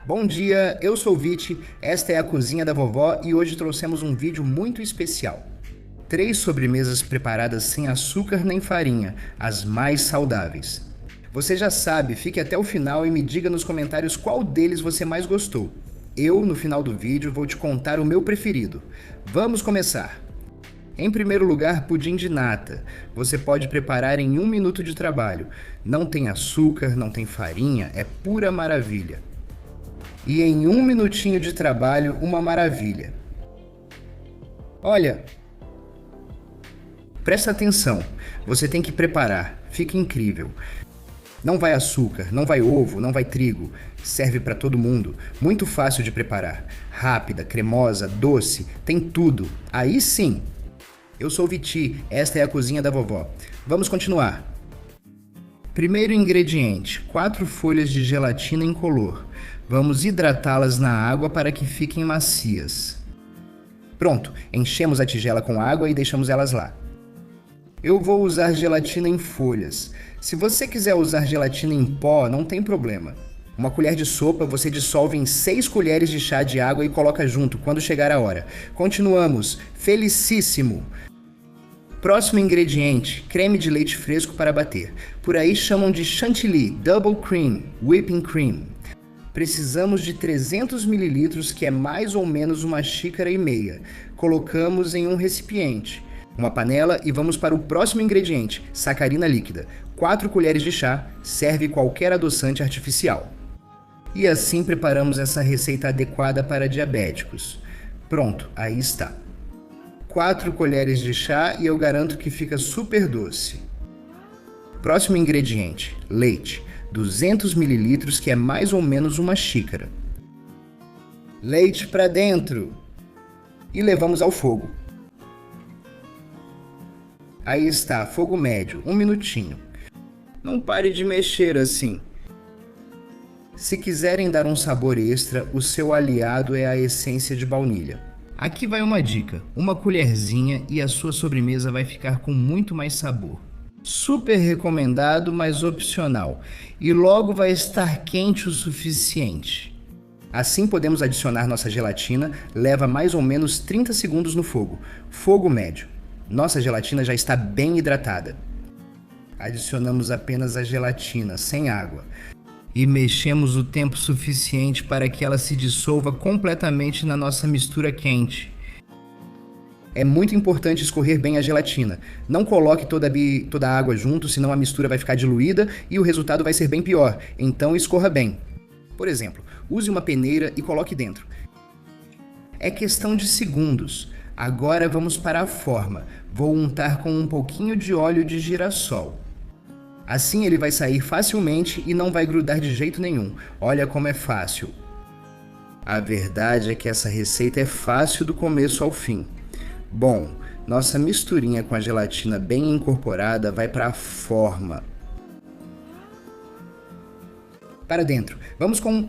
Bom dia, eu sou o Viti, esta é a cozinha da vovó e hoje trouxemos um vídeo muito especial. 3 sobremesas preparadas sem açúcar nem farinha, as mais saudáveis. Você já sabe, fique até o final e me diga nos comentários qual deles você mais gostou. Eu, no final do vídeo, vou te contar o meu preferido. Vamos começar! Em primeiro lugar, pudim de nata. Você pode preparar em 1 minuto de trabalho. Não tem açúcar, não tem farinha, é pura maravilha. E em 1 minutinho de trabalho, uma maravilha. Olha, presta atenção, você tem que preparar, fica incrível. Não vai açúcar, não vai ovo, não vai trigo, serve para todo mundo, muito fácil de preparar, rápida, cremosa, doce, tem tudo, aí sim. Eu sou o Viti, esta é a cozinha da vovó. Vamos continuar. Primeiro ingrediente, 4 folhas de gelatina incolor. Vamos hidratá-las na água para que fiquem macias. Pronto, enchemos a tigela com água e deixamos elas lá. Eu vou usar gelatina em folhas. Se você quiser usar gelatina em pó, não tem problema. Uma colher de sopa você dissolve em 6 colheres de chá de água e coloca junto quando chegar a hora. Continuamos. Felicíssimo! Próximo ingrediente, creme de leite fresco para bater. Por aí chamam de chantilly, double cream, whipping cream. Precisamos de 300 ml, que é mais ou menos 1,5 xícaras. Colocamos em um recipiente, uma panela e vamos para o próximo ingrediente, sacarina líquida. 4 colheres de chá, serve qualquer adoçante artificial. E assim preparamos essa receita adequada para diabéticos. Pronto, aí está. 4 colheres de chá e eu garanto que fica super doce. Próximo ingrediente, leite. 200 ml, que é mais ou menos 1 xícara. Leite para dentro. E levamos ao fogo. Aí está, fogo médio, 1 minutinho. Não pare de mexer assim. Se quiserem dar um sabor extra, o seu aliado é a essência de baunilha. Aqui vai uma dica, uma colherzinha e a sua sobremesa vai ficar com muito mais sabor. Super recomendado, mas opcional. E logo vai estar quente o suficiente. Assim podemos adicionar nossa gelatina, leva mais ou menos 30 segundos no fogo. Fogo médio. Nossa gelatina já está bem hidratada. Adicionamos apenas a gelatina, sem água. E mexemos o tempo suficiente para que ela se dissolva completamente na nossa mistura quente. É muito importante escorrer bem a gelatina. Não coloque toda a água junto, senão a mistura vai ficar diluída e o resultado vai ser bem pior. Então escorra bem. Por exemplo, use uma peneira e coloque dentro. É questão de segundos. Agora vamos para a forma. Vou untar com um pouquinho de óleo de girassol. Assim ele vai sair facilmente e não vai grudar de jeito nenhum. Olha como é fácil. A verdade é que essa receita é fácil do começo ao fim. Bom, nossa misturinha com a gelatina bem incorporada vai para a forma. Para dentro. Vamos com...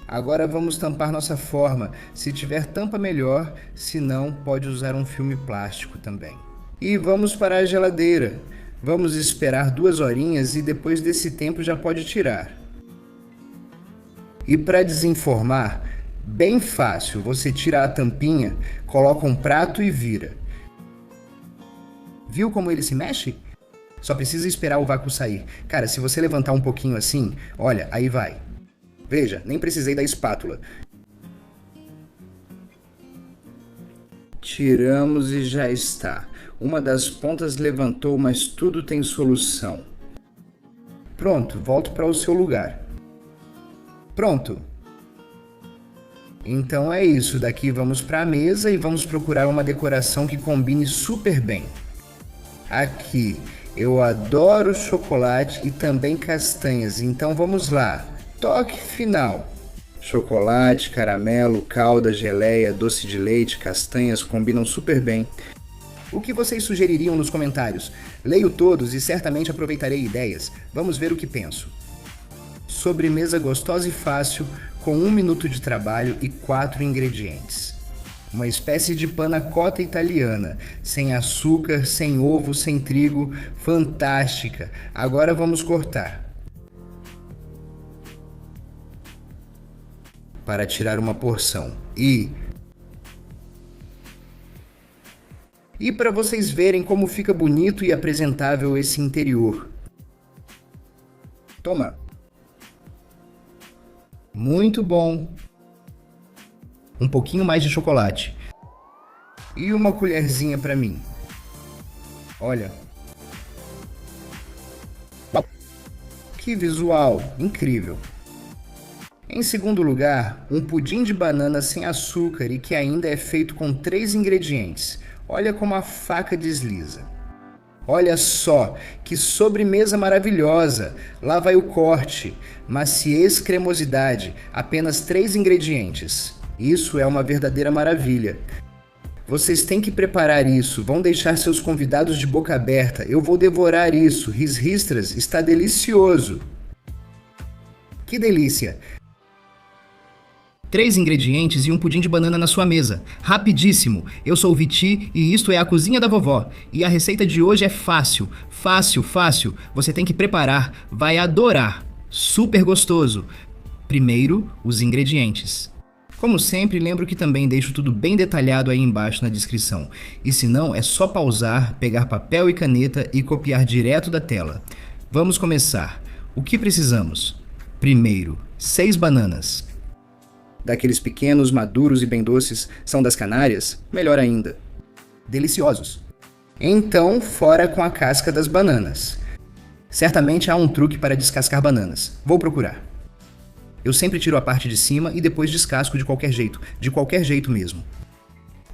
Agora vamos tampar nossa forma. Se tiver tampa melhor, se não, pode usar um filme plástico também. E vamos para a geladeira. Vamos esperar 2 horinhas e depois desse tempo já pode tirar. E para desenformar, bem fácil, você tira a tampinha, coloca um prato e vira. Viu como ele se mexe? Só precisa esperar o vácuo sair. Cara, se você levantar um pouquinho assim, olha, aí vai. Veja, nem precisei da espátula. Tiramos e já está. Uma das pontas levantou, mas tudo tem solução. Pronto, volto para o seu lugar. Pronto. Então é isso, daqui vamos para a mesa e vamos procurar uma decoração que combine super bem. Aqui, eu adoro chocolate e também castanhas, então vamos lá. Toque final. Chocolate, caramelo, calda, geleia, doce de leite, castanhas combinam super bem. O que vocês sugeririam nos comentários? Leio todos e certamente aproveitarei ideias. Vamos ver o que penso. Sobremesa gostosa e fácil, com 1 minuto de trabalho e 4 ingredientes. Uma espécie de panna cotta italiana, sem açúcar, sem ovo, sem trigo, fantástica. Agora vamos cortar. para tirar uma porção. E para vocês verem como fica bonito e apresentável esse interior. Toma. Muito bom. Um pouquinho mais de chocolate. E uma colherzinha para mim. Olha. Que visual incrível. Em segundo lugar, um pudim de banana sem açúcar e que ainda é feito com 3 ingredientes. Olha como a faca desliza. Olha só, que sobremesa maravilhosa! Lá vai o corte, maciez, cremosidade, apenas 3 ingredientes. Isso é uma verdadeira maravilha. Vocês têm que preparar isso, vão deixar seus convidados de boca aberta. Eu vou devorar isso, Ris-Ristras, está delicioso. Que delícia! 3 ingredientes e um pudim de banana na sua mesa. Rapidíssimo! Eu sou o Viti e isto é a cozinha da vovó. E a receita de hoje é fácil. Fácil, fácil. Você tem que preparar. Vai adorar. Super gostoso. Primeiro, os ingredientes. Como sempre, lembro que também deixo tudo bem detalhado aí embaixo na descrição. E se não, é só pausar, pegar papel e caneta e copiar direto da tela. Vamos começar. O que precisamos? Primeiro, 6 bananas. Daqueles pequenos, maduros e bem doces, são das Canárias? Melhor ainda. Deliciosos. Então, fora com a casca das bananas. Certamente há um truque para descascar bananas. Vou procurar. Eu sempre tiro a parte de cima e depois descasco de qualquer jeito mesmo.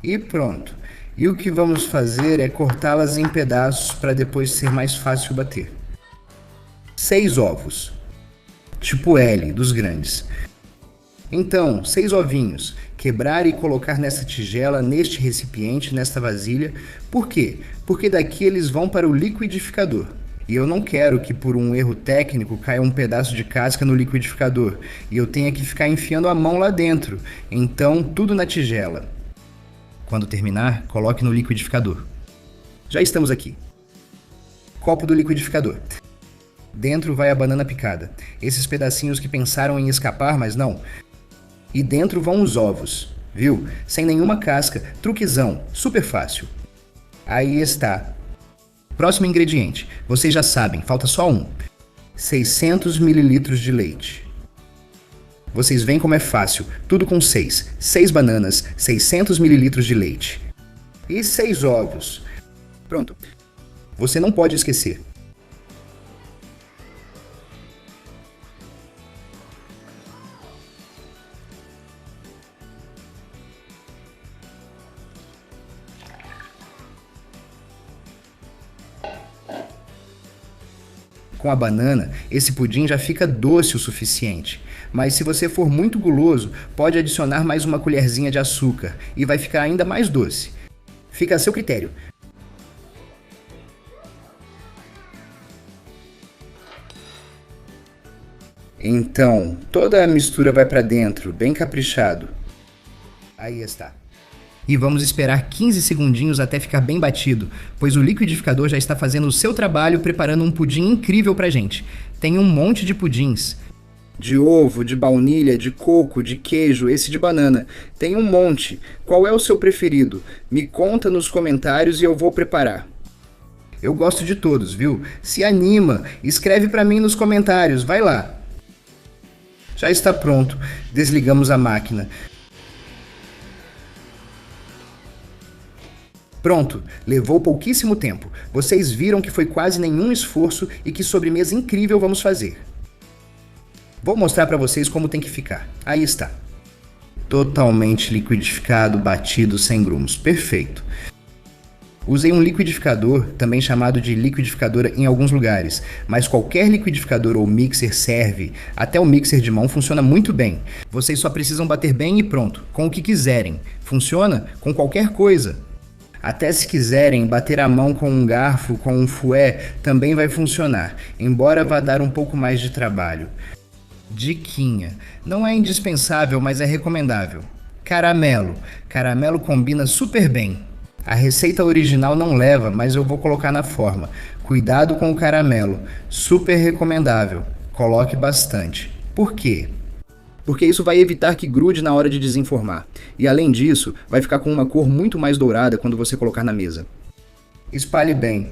E pronto. E o que vamos fazer é cortá-las em pedaços para depois ser mais fácil bater. 6 ovos. Tipo L, dos grandes. Então, 6 ovinhos, quebrar e colocar nessa tigela, neste recipiente, nesta vasilha. Por quê? Porque daqui eles vão para o liquidificador. E eu não quero que por um erro técnico caia um pedaço de casca no liquidificador e eu tenha que ficar enfiando a mão lá dentro. Então, tudo na tigela. Quando terminar, coloque no liquidificador. Já estamos aqui. Copo do liquidificador. Dentro vai a banana picada. Esses pedacinhos que pensaram em escapar, mas não. E dentro vão os ovos, viu? Sem nenhuma casca, truquezão, super fácil. Aí está. Próximo ingrediente, vocês já sabem, falta só um. 600 ml de leite. Vocês veem como é fácil, tudo com 6. 6 bananas, 600 ml de leite. E 6 ovos. Pronto. Você não pode esquecer. Com a banana, esse pudim já fica doce o suficiente. Mas se você for muito guloso, pode adicionar mais uma colherzinha de açúcar e vai ficar ainda mais doce. Fica a seu critério. Então, toda a mistura vai para dentro, bem caprichado. Aí está. E vamos esperar 15 segundinhos até ficar bem batido, pois o liquidificador já está fazendo o seu trabalho preparando um pudim incrível pra gente. Tem um monte de pudins. De ovo, de baunilha, de coco, de queijo, esse de banana. Tem um monte. Qual é o seu preferido? Me conta nos comentários e eu vou preparar. Eu gosto de todos, viu? Se anima, escreve pra mim nos comentários, vai lá. Já está pronto. Desligamos a máquina. Pronto, levou pouquíssimo tempo. Vocês viram que foi quase nenhum esforço e que sobremesa incrível vamos fazer. Vou mostrar para vocês como tem que ficar. Aí está. Totalmente liquidificado, batido, sem grumos. Perfeito. Usei um liquidificador, também chamado de liquidificador em alguns lugares, mas qualquer liquidificador ou mixer serve. Até o mixer de mão funciona muito bem. Vocês só precisam bater bem e pronto, com o que quiserem. Funciona com qualquer coisa. Até se quiserem bater a mão com um garfo, com um fouet, também vai funcionar, embora vá dar um pouco mais de trabalho. Diquinha. Não é indispensável, mas é recomendável. Caramelo. Caramelo combina super bem. A receita original não leva, mas eu vou colocar na forma. Cuidado com o caramelo. Super recomendável. Coloque bastante. Por quê? porque isso vai evitar que grude na hora de desenformar. E além disso, vai ficar com uma cor muito mais dourada quando você colocar na mesa. Espalhe bem.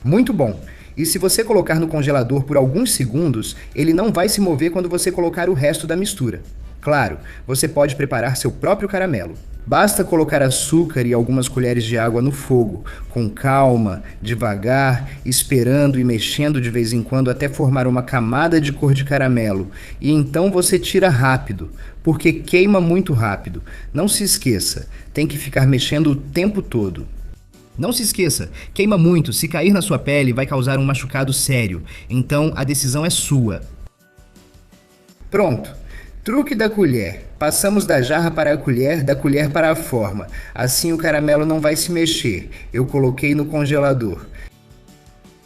Muito bom. E se você colocar no congelador por alguns segundos, ele não vai se mover quando você colocar o resto da mistura. Claro, você pode preparar seu próprio caramelo. Basta colocar açúcar e algumas colheres de água no fogo, com calma, devagar, esperando e mexendo de vez em quando até formar uma camada de cor de caramelo. E então você tira rápido, porque queima muito rápido. Não se esqueça, tem que ficar mexendo o tempo todo. Não se esqueça, queima muito, se cair na sua pele vai causar um machucado sério. Então a decisão é sua. Pronto. Truque da colher. Passamos da jarra para a colher, da colher para a forma. Assim o caramelo não vai se mexer. Eu coloquei no congelador.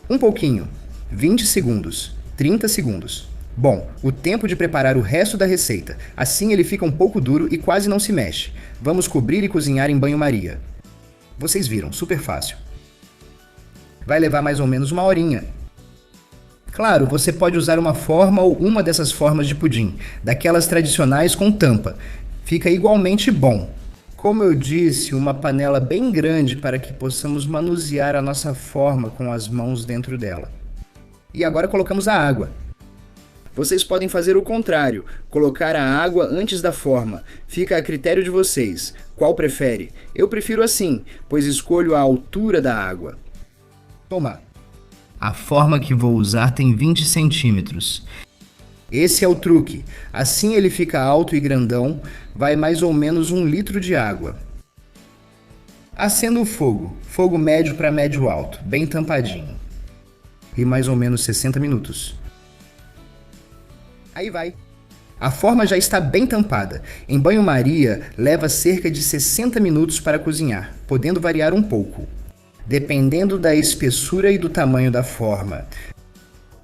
Um pouquinho. 20 segundos. 30 segundos. Bom, o tempo de preparar o resto da receita. Assim ele fica um pouco duro e quase não se mexe. Vamos cobrir e cozinhar em banho-maria. Vocês viram, super fácil. Vai levar mais ou menos 1 horinha. Claro, você pode usar uma forma ou uma dessas formas de pudim, daquelas tradicionais com tampa. Fica igualmente bom. Como eu disse, uma panela bem grande para que possamos manusear a nossa forma com as mãos dentro dela. E agora colocamos a água. Vocês podem fazer o contrário, colocar a água antes da forma. Fica a critério de vocês. Qual prefere? Eu prefiro assim, pois escolho a altura da água. Toma. A forma que vou usar tem 20 centímetros. Esse é o truque. Assim ele fica alto e grandão, vai mais ou menos 1 litro de água. Acenda o fogo, fogo médio para médio alto, bem tampadinho. E mais ou menos 60 minutos. Aí vai. A forma já está bem tampada. Em banho-maria, leva cerca de 60 minutos para cozinhar, podendo variar um pouco, dependendo da espessura e do tamanho da forma.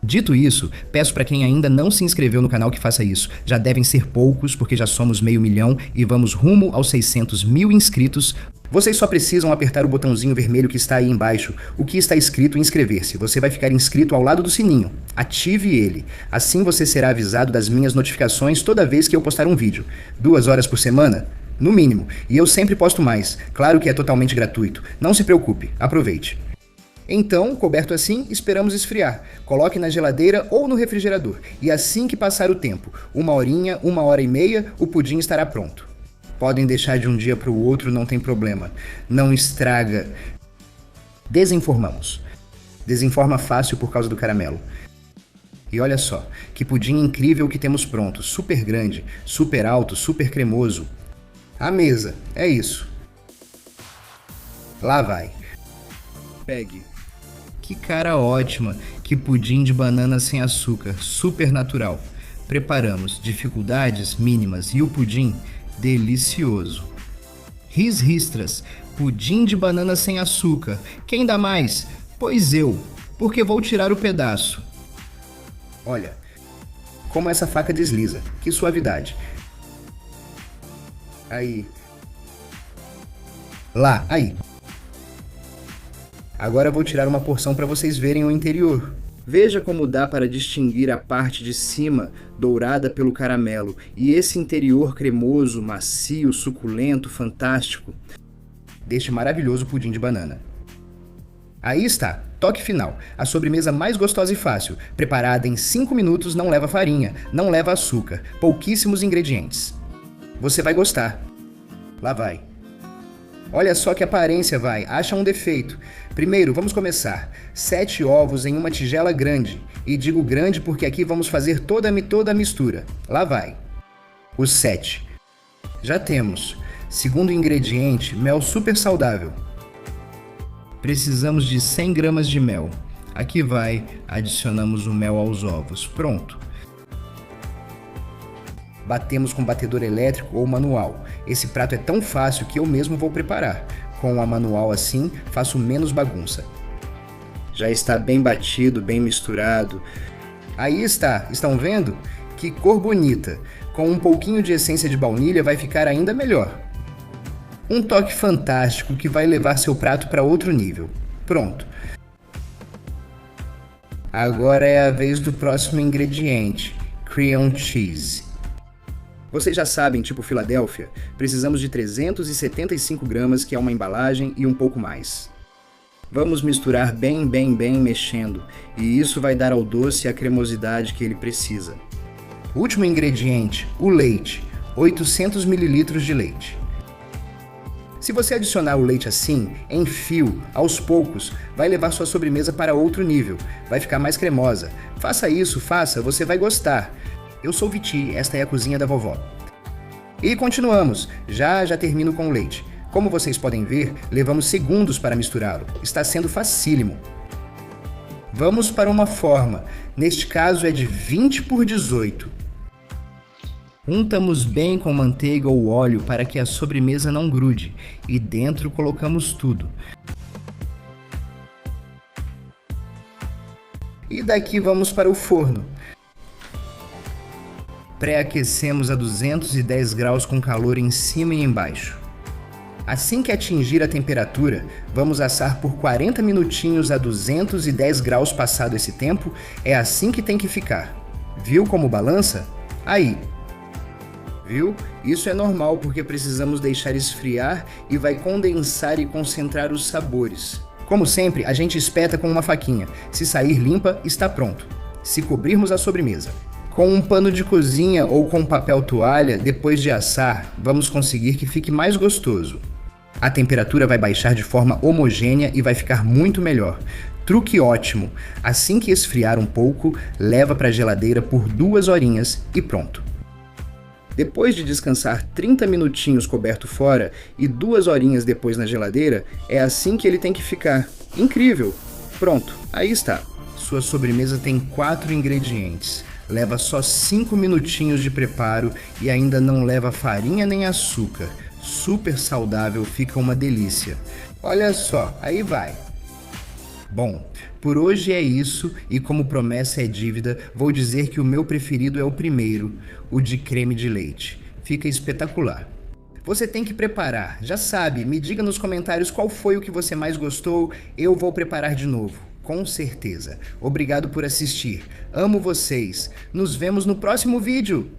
Dito isso, peço para quem ainda não se inscreveu no canal que faça isso. Já devem ser poucos, porque já somos 500 mil e vamos rumo aos 600 mil inscritos. Vocês só precisam apertar o botãozinho vermelho que está aí embaixo, o que está escrito inscrever-se. Você vai ficar inscrito ao lado do sininho. Ative ele. Assim você será avisado das minhas notificações toda vez que eu postar um vídeo. 2 horas por semana? No mínimo. E eu sempre posto mais. Claro que é totalmente gratuito. Não se preocupe. Aproveite. Então, coberto assim, esperamos esfriar. Coloque na geladeira ou no refrigerador. E assim que passar o tempo, 1 horinha, 1h30, o pudim estará pronto. Podem deixar de um dia para o outro, não tem problema. Não estraga. Desenformamos. Desenforma fácil por causa do caramelo. E olha só, que pudim incrível que temos pronto. Super grande, super alto, super cremoso. A mesa, é isso. Lá vai. Pegue. Que cara ótima, que pudim de banana sem açúcar, super natural. Preparamos, dificuldades mínimas e o pudim delicioso. Ris-ristras, pudim de banana sem açúcar. Quem dá mais? Pois eu, porque vou tirar o pedaço. Olha, como essa faca desliza, que suavidade. Aí. Lá, aí. Agora vou tirar uma porção para vocês verem o interior. Veja como dá para distinguir a parte de cima dourada pelo caramelo e esse interior cremoso, macio, suculento, fantástico deste maravilhoso pudim de banana. Aí está, toque final, a sobremesa mais gostosa e fácil, preparada em 5 minutos, não leva farinha, não leva açúcar, pouquíssimos ingredientes. Você vai gostar. Lá vai. Olha só que aparência, vai. Acha um defeito. Primeiro, vamos começar. 7 ovos em uma tigela grande. E digo grande porque aqui vamos fazer toda a mistura. Lá vai. Os 7. Já temos. Segundo ingrediente, mel super saudável. Precisamos de 100 gramas de mel. Aqui vai. Adicionamos o mel aos ovos. Pronto. Batemos com batedor elétrico ou manual. Esse prato é tão fácil que eu mesmo vou preparar. Com a manual assim, faço menos bagunça. Já está bem batido, bem misturado. Aí está, estão vendo? Que cor bonita. Com um pouquinho de essência de baunilha vai ficar ainda melhor. Um toque fantástico que vai levar seu prato para outro nível. Pronto. Agora é a vez do próximo ingrediente, cream cheese. Vocês já sabem, tipo Filadélfia, precisamos de 375 gramas, que é uma embalagem, e um pouco mais. Vamos misturar bem mexendo, e isso vai dar ao doce a cremosidade que ele precisa. Último ingrediente, o leite, 800 ml de leite. Se você adicionar o leite assim, em fio, aos poucos, vai levar sua sobremesa para outro nível, vai ficar mais cremosa. Faça isso, você vai gostar. Eu sou o Viti, esta é a cozinha da vovó. E continuamos, já termino com o leite. Como vocês podem ver, levamos segundos para misturá-lo, está sendo facílimo. Vamos para uma forma, neste caso é de 20 por 18. Untamos bem com manteiga ou óleo para que a sobremesa não grude, e dentro colocamos tudo. E daqui vamos para o forno. Pré-aquecemos a 210 graus com calor em cima e embaixo. Assim que atingir a temperatura, vamos assar por 40 minutinhos a 210 graus. Passado esse tempo, é assim que tem que ficar. Viu como balança? Aí. Viu? Isso é normal porque precisamos deixar esfriar e vai condensar e concentrar os sabores. Como sempre, a gente espeta com uma faquinha. Se sair limpa, está pronto. Se cobrirmos a sobremesa com um pano de cozinha ou com papel toalha, depois de assar, vamos conseguir que fique mais gostoso. A temperatura vai baixar de forma homogênea e vai ficar muito melhor. Truque ótimo! Assim que esfriar um pouco, leva para a geladeira por 2 horinhas e pronto. Depois de descansar 30 minutinhos coberto fora e 2 horinhas depois na geladeira, é assim que ele tem que ficar. Incrível! Pronto, aí está. Sua sobremesa tem 4 ingredientes. Leva só 5 minutinhos de preparo e ainda não leva farinha nem açúcar. Super saudável, fica uma delícia. Olha só, aí vai. Bom, por hoje é isso e como promessa é dívida, vou dizer que o meu preferido é o primeiro, o de creme de leite. Fica espetacular. Você tem que preparar, já sabe, me diga nos comentários qual foi o que você mais gostou, eu vou preparar de novo. Com certeza. Obrigado por assistir. Amo vocês. Nos vemos no próximo vídeo.